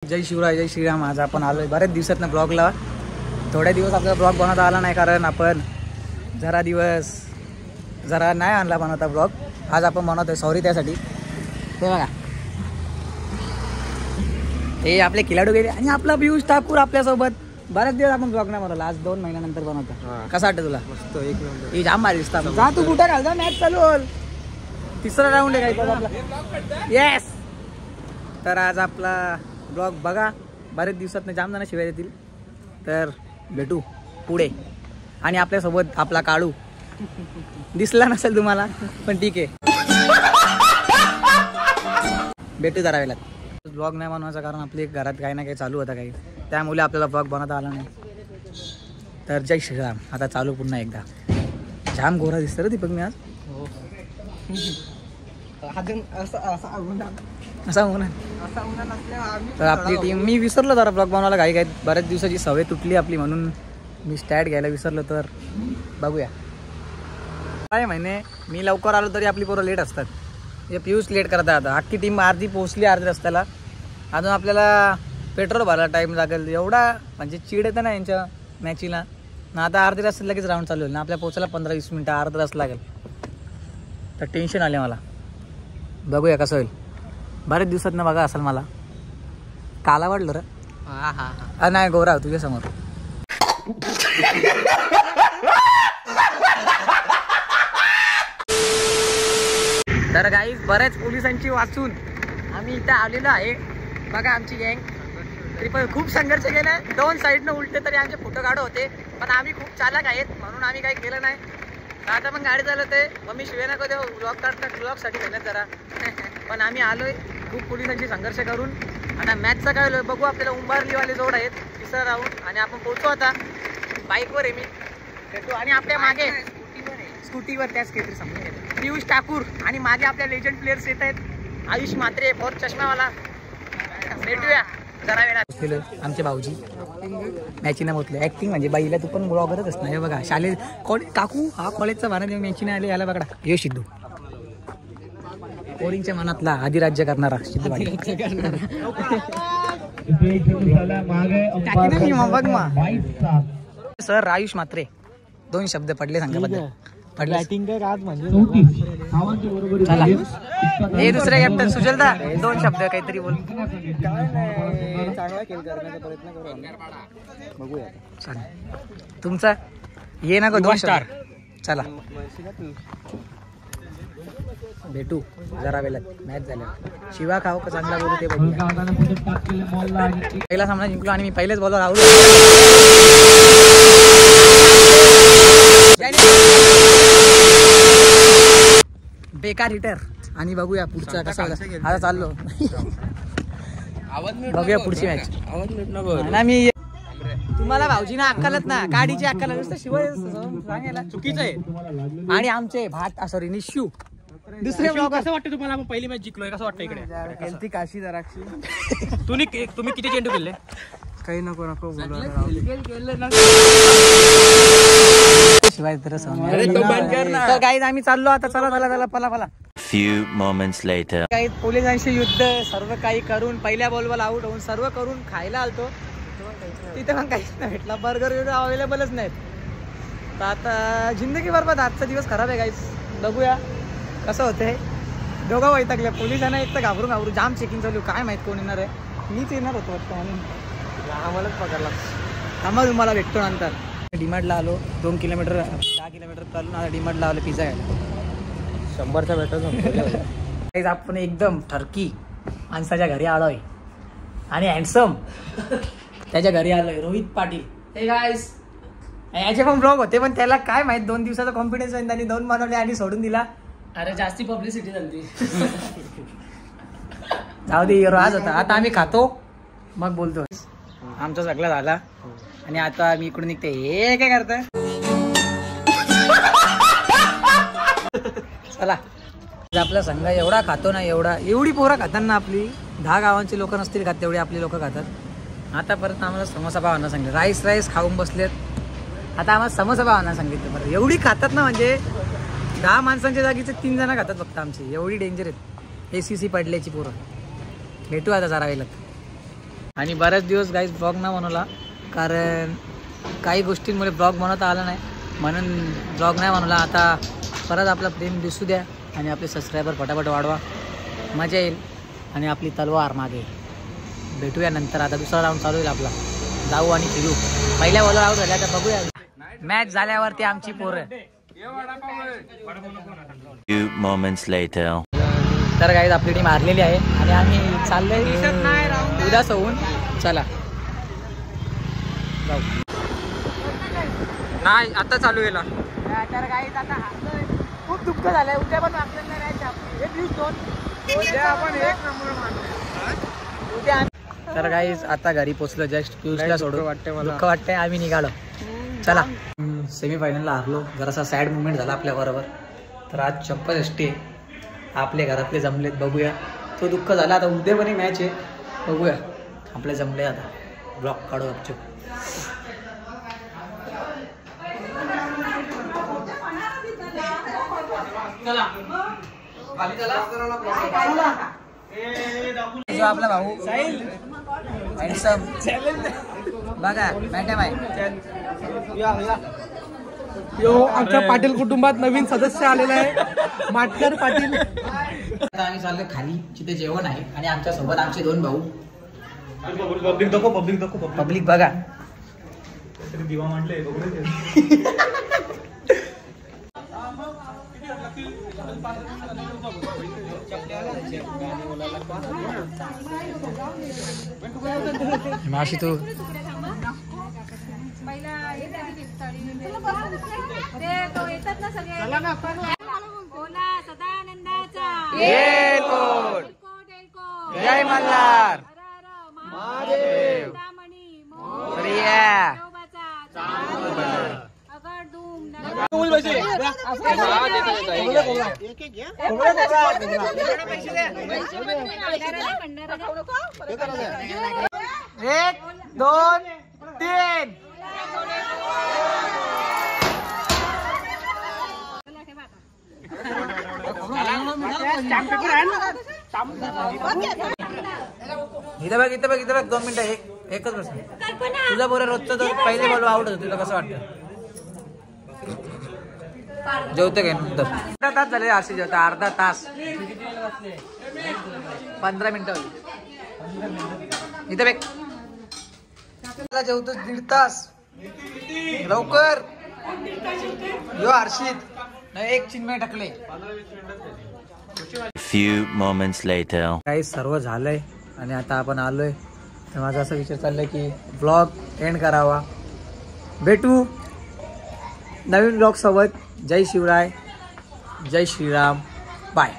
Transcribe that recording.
जय शिवराय जय श्रीराम. आज आपण आलोय बऱ्याच दिवसात ना ब्लॉगला. थोड्या दिवस आपल्याला ब्लॉग बनवता आला नाही कारण आपण जरा नाही आणला बनवता ब्लॉग. आज आपण बनवतोय, सॉरी त्यासाठी. ते बघा हे आपले खिलाडू गेले आणि आपला पियुष ठाकूर आपल्यासोबत. बऱ्याच दिवस आपण ब्लॉग नाही बनवला, आज 2 महिन्यानंतर बनवतो. कसा वाटतं तुला? मस्त, एक नंबर. ही जाम भारी दिसता. जा तू कुठं घालता, मॅच चालू होईल. तिसरा राऊंड आहे काय आपला. येस. तर आज आपला ब्लॉग बघा. बरेच दिवसात जाम जण शिवाय येतील, तर भेटू पुढे. आणि आपल्यासोबत आपला काळू दिसला नसेल तुम्हाला, पण ठीक आहे, भेटू जरा वेळात. ब्लॉग नाही बनवायचं कारण आपली घरात काही ना काही चालू होतं काही, त्यामुळे आपल्याला ब्लॉग बनवता आला नाही. तर जय श्रीराम. आता चालू पुन्हा एकदा. जाम गोरा दिसतं रे दीपक मी आज. असा होणार. तर आपली टीम, मी विसरलो जरा ब्लॉग बनवायला घाई काय. बऱ्याच दिवसाची सवय तुटली आपली, म्हणून मी स्टॅट घ्यायला विसरलो. तर बघूया काय महिने. मी लवकर आलो तरी आपली पोरं लेट असतात. हे पियुष लेट करता. आता अख्खी टीम अर्धी पोहोचली अर्ध्या रस्त्याला. अजून आपल्याला पेट्रोल भरायला टाईम लागेल. एवढा म्हणजे चिड येतं ना यांच्या मॅचीला ना. आता अर्धी रस्त्यात लगेच राऊंड चालू होईल ना. आपल्या पोचायला 15-20 मिनटं, अर्धा तास लागेल. तर टेन्शन आले मला. बघूया कसं होईल. बरेच दिवसात ना बघा असेल मला. काला वाढलं रे. हा नाही गोरा तुझ्या समोर. तर गाईज बऱ्याच पोलिसांची वाचून आम्ही इथं आलेलो आहे. बघा आमची गँग ट्रिपल खूप संघर्ष केला. 2 साईडनं उलटे तरी आमचे फोटो काढत होते, पण आम्ही खूप चालक आहेत म्हणून आम्ही काही केलं नाही. आता मग गाडी चालवते. मम्मी शिवे नको देऊ, ब्लॉग काढतात, ब्लॉगसाठी मेहनत जरा. पण आम्ही आलोय खूप पोलिसांची संघर्ष करून. आता मॅचचा काय बघू. आपल्याला उंबारलीवाले जोड आहेत, तिसरा राऊंड. आणि आपण पोहोचू आता. बाईकवर आहे मी, भेटू. आणि आपल्या मागे स्कूटीवर त्याच काहीतरी समजून घेतो पियुष ठाकूर. आणि मागे आपल्या लेजंड प्लेयर्स येत आहेत. आयुष म्हात्रे, फोर चष्मावाला. भेटूया जरा वेळात. आमचे भाऊजी मॅचीनं बोलले. ऍक्टिंग म्हणजे बाईला तू पण ब्लॉगरच असणार. हे बघा शालेय काकू हा कॉलेजचा भानत मॅचीने आले. याला बघा हे सिद्धू, पोरींच्या मनातला अधिराज्य करणारा सिद्धू. सर आयुष म्हात्रे 2 शब्द पडले सांगाबद्दल. चला हे दुसरे कॅप्टन सुजलदा 2 शब्द काहीतरी बोल. तुमचा ये ना 2 स्टार. चला भेटू जरा वेळात. मॅच झाल्या. शिवा खाऊ का चांगला बोलू ते बघू. पहिला सामना जिंकलो आणि मी पहिलेच बॉलर आवडलो. बेकार हिटर. आणि बघूया पुढचा कसा होता. आता चाललो बघूया पुढची मॅच. ना मी तुम्हाला भाऊजीना अक्कलत ना, गाडीची अक्कल नुसतं शिवाय सांगायला चुकीचं आहे. आणि आमचे भात सॉरी निशू दुसरे ब्लॉग. कसं वाटतं तुम्हाला? आपण पहिली मॅच जिंकलोय, कसं वाटतं? इकडे काशी जराक्षी. तुम्ही किती चेंडू केले? काही नको शिवाय तर गाईज आम्ही चाललो आता. चला पला. Few moments later. काही पोलिसांशी युद्ध सर्व काही करून पहिल्या बॉलवर आउट होऊन सर्व करून खायला आलतो. तिथे पण काहीच नाही भेटला. बर्गर अवेलेबलच नाहीत. तर आता जिंदगी बरबाद. आजचा दिवस खराब आहे गाईज. बघूया कसं होतंय. दोघं वैतागले. पोलिसांना एक तर घाबरून जाम चेकिंग चालू. काय माहित कोण येणार आहे. मीच येणार होतो वाटतं म्हणून आम्हालाच पकडला. आम्हाला तुम्हाला भेटतो नंतर. डीमार्टला आलो. 2 किलोमीटर 10 किलोमीटर चालून आता डीमार्टला आलो पिझ्झा घ्यायला. 100चा भेटत. आपण एकदम ठरकी माणसाच्या घरी आलोय आणि हँडसम त्याच्या घरी आलोय. रोहित पाटील. हे गाईस याचे पण ब्लॉग होते, पण त्याला काय माहित 2 दिवसाचा कॉन्फिडन्स आहे. त्यांनी 2 बनवले आणि सोडून दिला. अरे जास्ती पब्लिसिटी झाली. जाऊ दे आज होता. आता आम्ही खातो मग बोलतो. आमचा सगळा झाला आणि आता मी इकडून निघते. हे काय करतोय? चला आपला संघ एवढा खातो ना, एवढी पोरं खातात ना. आपली 10 गावांची लोक नसतील खात तेवढी आपली लोक खातात. आता परत आम्हाला समोसा भावांना सांगितलं. राईस खाऊन बसलेत. आता आम्हाला समोसा भावांना सांगितलं. बरं एवढी खातात ना, म्हणजे 10 माणसांच्या जागीचे 3 जण खातात फक्त आमची. एवढी डेंजर आहेत. ACC पडल्याची पोरं. भेटू आता जरा वेळात. आणि बऱ्याच दिवस गाईज ब्लॉग न बनवला, कारण काही गोष्टींमुळे ब्लॉग बनवता आला नाही, म्हणून ब्लॉग नाही बनवला. आता परत आपला प्रेम दिसू द्या आणि आपले सबस्क्रायबर फटाफट वाढवा, मजा येईल. आणि आपली तलवार मागे. भेटूया नंतर. आता दुसरा राऊंड चालू होईल आपला, जाऊ आणि फिरू. पहिल्या बॉलर आउट झाल्या, तर बघूया मॅच झाल्यावरती आमची पोरं. Few moments later. तर गाईज आपली टीम हारलेली आहे आणि आम्ही चाललोय उदास होऊन. चला जाऊ. नाही आता चालू केला. तर गाईज आता हारलोय, खूप दुःख झालंय. उद्या पण आपल्याला मॅच उद्या. तर गाईज आता घरी पोचलो, जस्ट पियुषला सोडून. दुःख वाटतंय, आम्ही निघालो. चला. सेमीफायनलला हारलो, जरासा सॅड मुवमेंट झाला आपल्या बरोबर. तर आज 56 आपले घरातले जमलेत, बघूया. तो दुःख झाला. आता उद्या पण मॅच आहे, बघूया. आपले जमले, आता ब्लॉक काढू गपचूप. जो आपला भाऊ हँडसम बघा, मॅडम आहे. यो आमच्या पाटील कुटुंबात नवीन सदस्य आलेला आहे, माटकर पाटील. आता आम्ही चाललो खाली, जिथे जेवण आहे. आणि आमच्या सोबत आमचे 2 भाऊ. पब्लिक बघा. दिवा मांडले. माशी तू जय मल्हार महादेव एक 2 3. इथं बघ, इथं बघ, इथं बघ. 2 मिनिटं. एकच प्रश्न. तुझा बरोबर रोजचं तर पहिले बॉल आउट होतं, तुला कसं वाटतं? जेवतं काय नंतर? अर्धा तास झाले असे जेवता, अर्धा तास. 15 मिनिटं इथं बघ. जेवतो 1.5 तास लवकर. यो हर्षित नाही, 1 चिन्मय टाकले. Few moments later. काही सर्व झालंय आणि आता आपण आलोय. तर माझा असा विचार चाललाय की ब्लॉग एंड करावा. भेटू नवीन ब्लॉग सोबत. जय शिवराय, जय श्रीराम, बाय.